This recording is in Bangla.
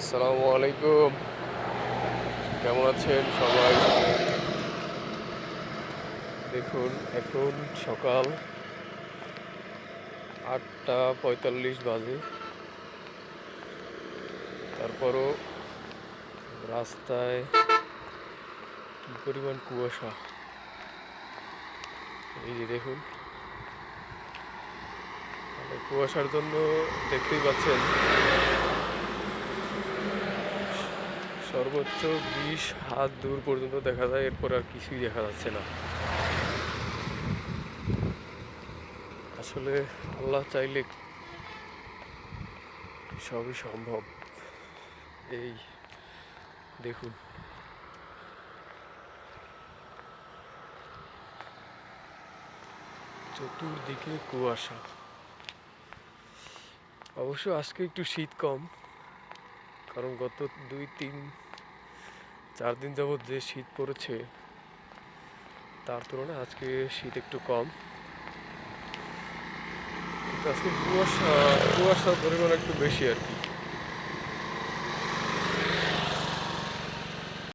আসসালামু আলাইকুম। কেমন আছেন সবাই? দেখুন, এখন সকাল ৮:৪৫ বাজে। তারপরও রাস্তায় কি পরিমাণ কুয়াশা! এই যে দেখুন, মানে কুয়াশার জন্য দেখতেই পাচ্ছেন সর্বোচ্চ ২০ হাত দূর পর্যন্ত দেখা যায়, এরপর আর কিছুই দেখা যাচ্ছে না। আসলে আল্লাহ চাইলে সবই সম্ভব। এই দেখুন, চতুর্দিকে কুয়াশা। অবশ্য আজকে একটু শীত কম, কারণ গত ২, ৩, ৪ দিন যাবৎ যে শীত পড়েছে তার তুলনায় আজকে শীত একটু কম। কিন্তু আজকে কুয়াশার পরিমাণ একটু বেশি আর কি।